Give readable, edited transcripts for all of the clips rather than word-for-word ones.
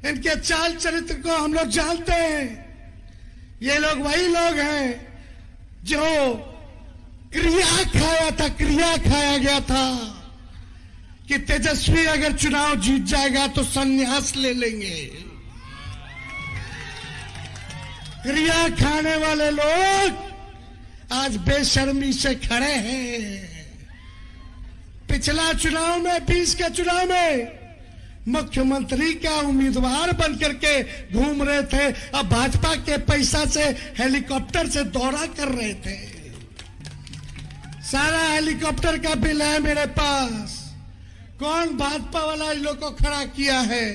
इनके चाल चरित्र को हम लोग जानते हैं। ये लोग वही लोग हैं जो क्रिया खाया गया था कि तेजस्वी अगर चुनाव जीत जाएगा तो संन्यास ले लेंगे। क्रिया खाने वाले लोग आज बेशर्मी से खड़े हैं। पिछला चुनाव में 20 के चुनाव में मुख्यमंत्री का उम्मीदवार बनकर के घूम रहे थे, अब भाजपा के पैसा से हेलीकॉप्टर से दौरा कर रहे थे। सारा हेलीकॉप्टर का बिल है मेरे पास। कौन भाजपा वाला इन लोग को खड़ा किया है?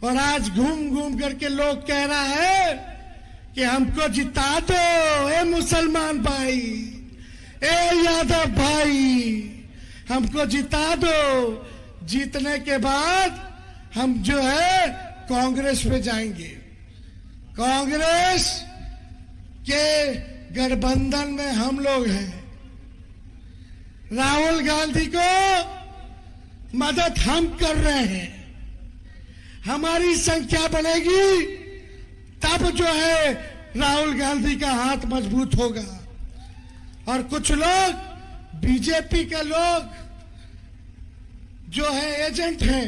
और आज घूम घूम करके लोग कह रहा है कि हमको जिता दो ए मुसलमान भाई, ए यादव भाई, हमको जिता दो। जीतने के बाद हम जो है कांग्रेस में जाएंगे। कांग्रेस के गठबंधन में हम लोग हैं। राहुल गांधी को मदद हम कर रहे हैं। हमारी संख्या बढ़ेगी तब जो है राहुल गांधी का हाथ मजबूत होगा। और कुछ लोग बीजेपी के लोग जो है एजेंट हैं,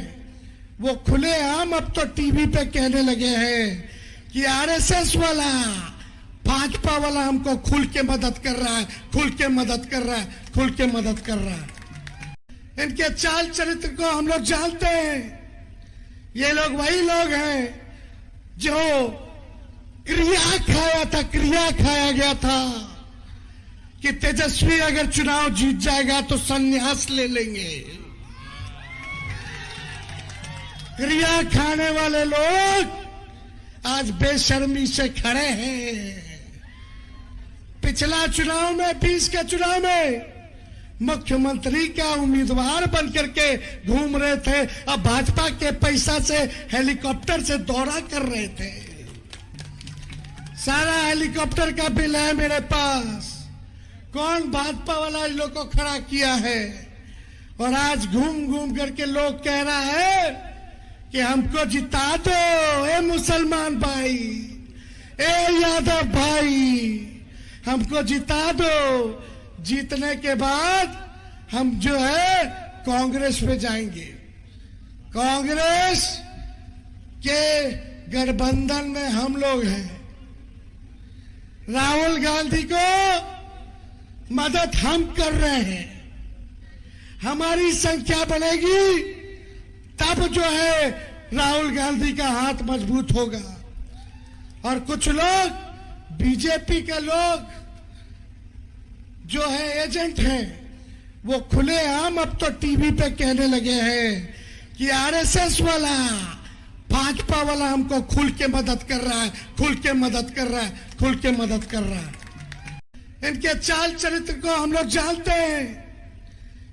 वो खुलेआम अब तो टीवी पे कहने लगे हैं कि आरएसएस वाला, भाजपा वाला हमको खुल के मदद कर रहा है, खुल के मदद कर रहा है, खुल के मदद कर रहा है। इनके चाल चरित्र को हम लोग जानते हैं। ये लोग वही लोग हैं जो क्रिया खाया गया था कि तेजस्वी अगर चुनाव जीत जाएगा तो संन्यास ले लेंगे। क्रिया खाने वाले लोग आज बेशर्मी से खड़े हैं। पिछला चुनाव में 20 के चुनाव में मुख्यमंत्री का उम्मीदवार बनकर के घूम रहे थे, अब भाजपा के पैसा से हेलीकॉप्टर से दौरा कर रहे थे। सारा हेलीकॉप्टर का बिल है मेरे पास। कौन भाजपा वाला इन लोग को खड़ा किया है? और आज घूम घूम करके लोग कह रहा है कि हमको जिता दो ए मुसलमान भाई, ए यादव भाई, हमको जिता दो। जीतने के बाद हम जो है कांग्रेस में जाएंगे। कांग्रेस के गठबंधन में हम लोग हैं। राहुल गांधी को मदद हम कर रहे हैं। हमारी संख्या बढ़ेगी तब जो है राहुल गांधी का हाथ मजबूत होगा। और कुछ लोग बीजेपी के लोग जो है एजेंट हैं, वो खुलेआम अब तो टीवी पे कहने लगे हैं कि आरएसएस वाला, भाजपा वाला हमको खुल के मदद कर रहा है, खुल के मदद कर रहा है, खुल के मदद कर रहा है। इनके चाल चरित्र को हम लोग जानते हैं।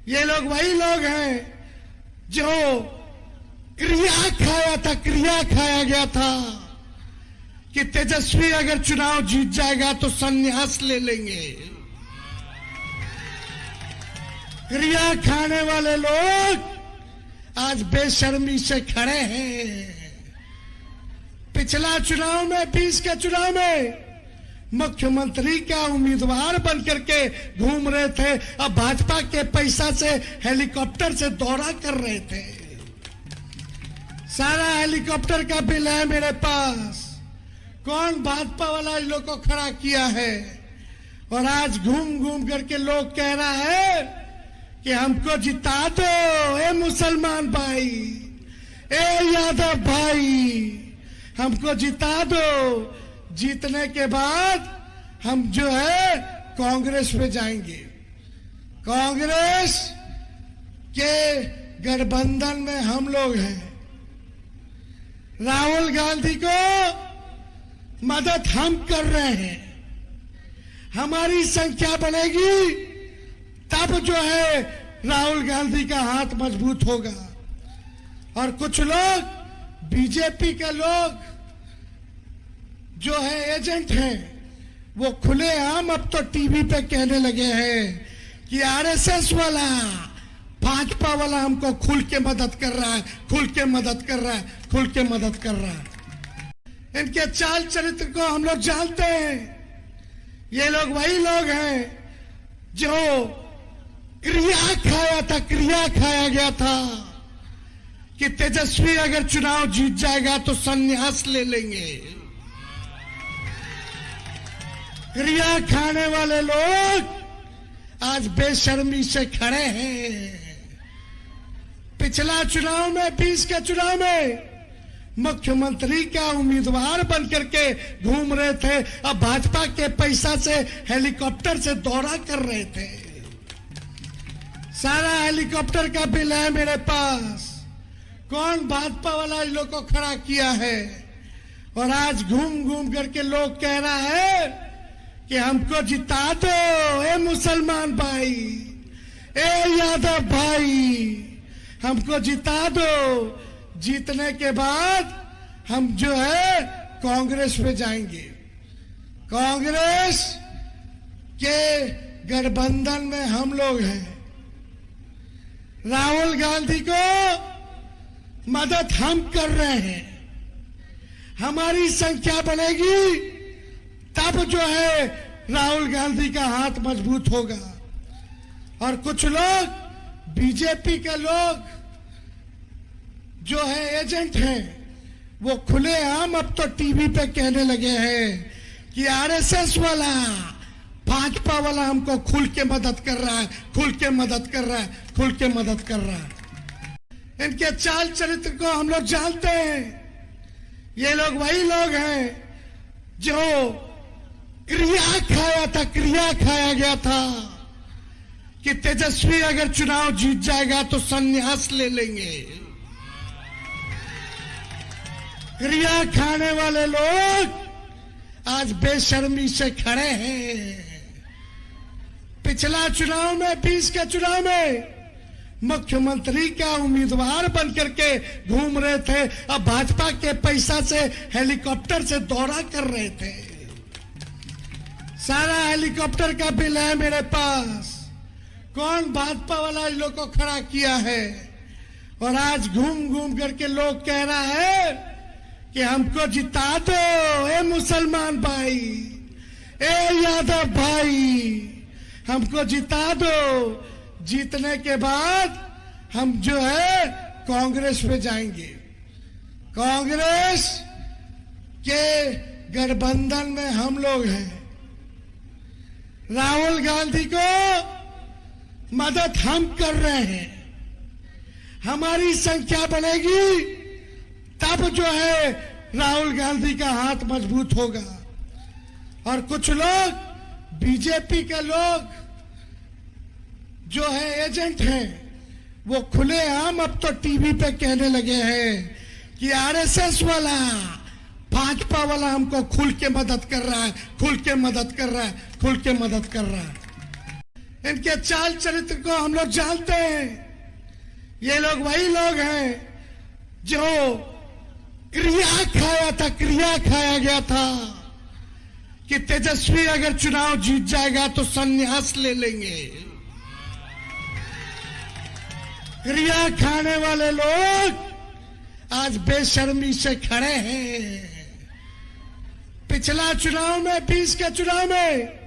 ये लोग वही लोग हैं जो क्रिया खाया गया था कि तेजस्वी अगर चुनाव जीत जाएगा तो संन्यास ले लेंगे। क्रिया खाने वाले लोग आज बेशर्मी से खड़े हैं। पिछला चुनाव में 20 के चुनाव में मुख्यमंत्री का उम्मीदवार बनकर के घूम रहे थे, अब भाजपा के पैसा से हेलीकॉप्टर से दौरा कर रहे थे। सारा हेलीकॉप्टर का बिल है मेरे पास। कौन भाजपा वाला इन लोग को खड़ा किया है? और आज घूम घूम करके लोग कह रहा है कि हमको जिता दो ए मुसलमान भाई, ए यादव भाई, हमको जिता दो। जीतने के बाद हम जो है कांग्रेस में जाएंगे। कांग्रेस के गठबंधन में हम लोग हैं। राहुल गांधी को मदद हम कर रहे हैं। हमारी संख्या बढ़ेगी तब जो है राहुल गांधी का हाथ मजबूत होगा। और कुछ लोग बीजेपी के लोग जो है एजेंट हैं, वो खुलेआम अब तो टीवी पे कहने लगे हैं कि आरएसएस वाला, भाजपा वाला हमको खुल के मदद कर रहा है, खुल के मदद कर रहा है, खुल के मदद कर रहा है। इनके चाल चरित्र को हम लोग जानते हैं। ये लोग वही लोग हैं जो क्रिया खाया गया था कि तेजस्वी अगर चुनाव जीत जाएगा तो संन्यास ले लेंगे। क्रिया खाने वाले लोग आज बेशर्मी से खड़े हैं। पिछला चुनाव में 20 के चुनाव में मुख्यमंत्री का उम्मीदवार बन करके घूम रहे थे, अब भाजपा के पैसा से हेलीकॉप्टर से दौरा कर रहे थे। सारा हेलीकॉप्टर का बिल है मेरे पास। कौन भाजपा वाला इन लोग को खड़ा किया है? और आज घूम घूम करके लोग कह रहा है कि हमको जिता दो ए मुसलमान भाई, ए यादव भाई, हमको जिता दो। जीतने के बाद हम जो है कांग्रेस में जाएंगे। कांग्रेस के गठबंधन में हम लोग हैं। राहुल गांधी को मदद हम कर रहे हैं। हमारी संख्या बढ़ेगी तब जो है राहुल गांधी का हाथ मजबूत होगा। और कुछ लोग बीजेपी के लोग जो है एजेंट हैं, वो खुलेआम अब तो टीवी पे कहने लगे हैं कि आरएसएस वाला भाजपा वाला हमको खुल के मदद कर रहा है, खुल के मदद कर रहा है, खुल के मदद कर रहा है। इनके चाल चरित्र को हम लोग जानते हैं। ये लोग वही लोग हैं जो क्रिया खाया गया था कि तेजस्वी अगर चुनाव जीत जाएगा तो संन्यास ले लेंगे। क्रिया खाने वाले लोग आज बेशर्मी से खड़े हैं। पिछला चुनाव में 20 के चुनाव में मुख्यमंत्री का उम्मीदवार बन करके घूम रहे थे, अब भाजपा के पैसा से हेलीकॉप्टर से दौरा कर रहे थे। सारा हेलीकॉप्टर का बिल है मेरे पास। कौन भाजपा वाला इन लोग को खड़ा किया है? और आज घूम घूम करके लोग कह रहा है कि हमको जिता दो ए मुसलमान भाई, ए यादव भाई, हमको जिता दो। जीतने के बाद हम जो है कांग्रेस में जाएंगे। कांग्रेस के गठबंधन में हम लोग हैं। राहुल गांधी को मदद हम कर रहे हैं। हमारी संख्या बढ़ेगी तब जो है राहुल गांधी का हाथ मजबूत होगा। और कुछ लोग बीजेपी के लोग जो है एजेंट हैं, वो खुलेआम अब तो टीवी पे कहने लगे हैं कि आरएसएस वाला भाजपा वाला हमको खुल के मदद कर रहा है, खुल के मदद कर रहा है, खुल के मदद कर रहा है। इनके चाल चरित्र को हम लोग जानते हैं। ये लोग वही लोग हैं जो क्रिया खाया गया था कि तेजस्वी अगर चुनाव जीत जाएगा तो संन्यास ले लेंगे। क्रिया खाने वाले लोग आज बेशर्मी से खड़े हैं। पिछला चुनाव में 20 के चुनाव में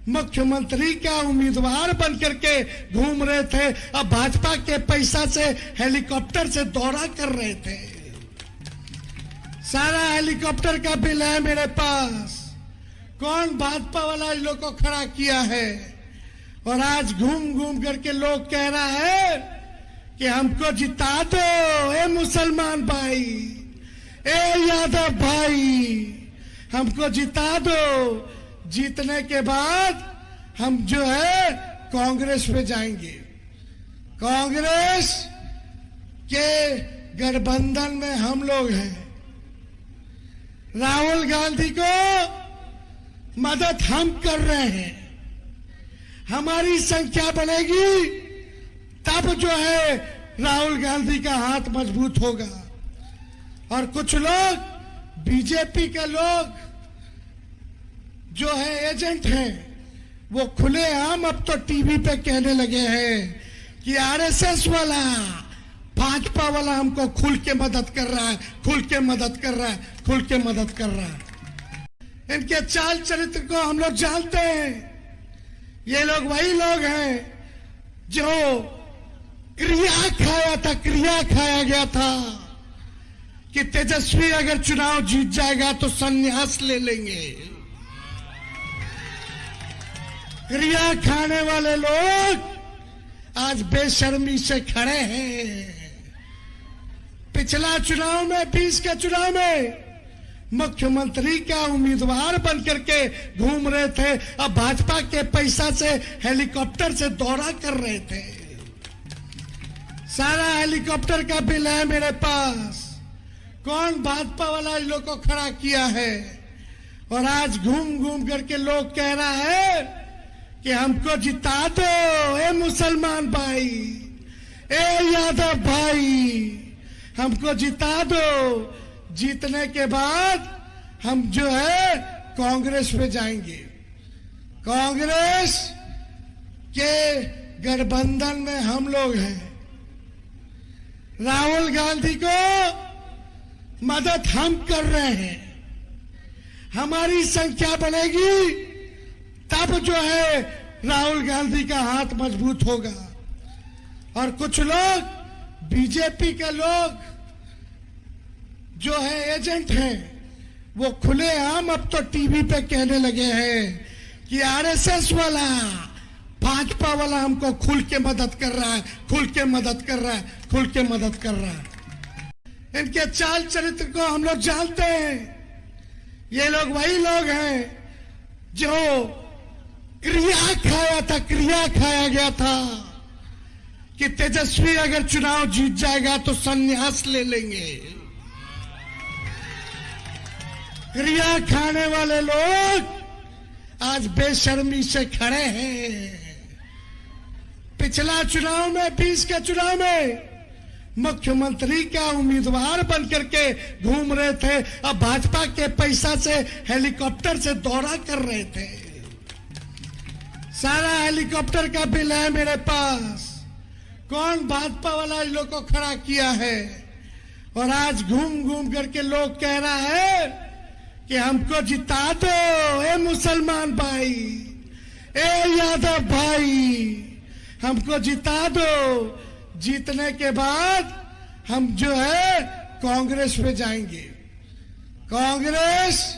मुख्यमंत्री का उम्मीदवार बन करके घूम रहे थे, अब भाजपा के पैसा से हेलीकॉप्टर से दौरा कर रहे थे। सारा हेलीकॉप्टर का बिल है मेरे पास। कौन भाजपा वाला इन लोग को खड़ा किया है? और आज घूम घूम करके लोग कह रहा है कि हमको जिता दो ए मुसलमान भाई, ए यादव भाई, हमको जिता दो। जीतने के बाद हम जो है कांग्रेस में जाएंगे। कांग्रेस के गठबंधन में हम लोग हैं। राहुल गांधी को मदद हम कर रहे हैं। हमारी संख्या बढ़ेगी तब जो है राहुल गांधी का हाथ मजबूत होगा। और कुछ लोग बीजेपी के लोग जो है एजेंट हैं, वो खुलेआम अब तो टीवी पे कहने लगे हैं कि आरएसएस वाला भाजपा वाला हमको खुल के मदद कर रहा है, खुल के मदद कर रहा है, खुल के मदद कर रहा है। इनके चाल चरित्र को हम लोग जानते हैं। ये लोग वही लोग हैं जो क्रिया खाया था, क्रिया खाया गया था कि तेजस्वी अगर चुनाव जीत जाएगा तो संन्यास ले लेंगे। क्रिया खाने वाले लोग आज बेशर्मी से खड़े हैं। पिछला चुनाव में 20 के चुनाव में मुख्यमंत्री का उम्मीदवार बनकर के घूम रहे थे, अब भाजपा के पैसा से हेलीकॉप्टर से दौरा कर रहे थे। सारा हेलीकॉप्टर का बिल है मेरे पास। कौन भाजपा वाला इन लोग को खड़ा किया है? और आज घूम घूम करके लोग कह रहा है कि हमको जिता दो ए मुसलमान भाई, ए यादव भाई, हमको जिता दो। जीतने के बाद हम जो है कांग्रेस में जाएंगे। कांग्रेस के गठबंधन में हम लोग हैं। राहुल गांधी को मदद हम कर रहे हैं। हमारी संख्या बढ़ेगी तब जो है राहुल गांधी का हाथ मजबूत होगा। और कुछ लोग बीजेपी के लोग जो है एजेंट हैं, वो खुलेआम अब तो टीवी पे कहने लगे हैं कि आरएसएस वाला भाजपा वाला हमको खुल के मदद कर रहा है, खुल के मदद कर रहा है, खुल के मदद कर रहा है। इनके चाल चरित्र को हम लोग जानते हैं। ये लोग वही लोग हैं जो क्रिया खाया था, क्रिया खाया गया था कि तेजस्वी अगर चुनाव जीत जाएगा तो संन्यास ले लेंगे। क्रिया खाने वाले लोग आज बेशर्मी से खड़े हैं। पिछला चुनाव में 20 के चुनाव में मुख्यमंत्री का उम्मीदवार बनकर के घूम रहे थे, अब भाजपा के पैसा से हेलीकॉप्टर से दौरा कर रहे थे। सारा हेलीकॉप्टर का बिल है मेरे पास। कौन भाजपा वाला इन लोग को खड़ा किया है? और आज घूम घूम करके लोग कह रहा है कि हमको जिता दो ए मुसलमान भाई, ए यादव भाई, हमको जिता दो। जीतने के बाद हम जो है कांग्रेस में जाएंगे। कांग्रेस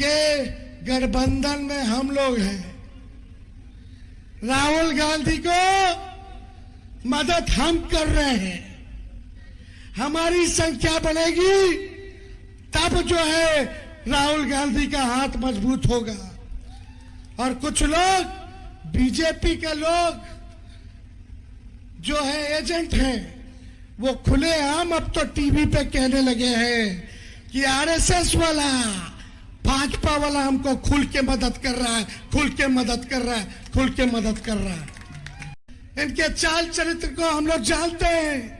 के गठबंधन में हम लोग हैं। राहुल गांधी को मदद हम कर रहे हैं। हमारी संख्या बढ़ेगी तब जो है राहुल गांधी का हाथ मजबूत होगा। और कुछ लोग बीजेपी के लोग जो है एजेंट हैं, वो खुलेआम अब तो टीवी पे कहने लगे हैं कि आरएसएस वाला भाजपा वाला हमको खुल के मदद कर रहा है, खुल के मदद कर रहा है, खुल के मदद कर रहा है। इनके चाल चरित्र को हम लोग जानते हैं।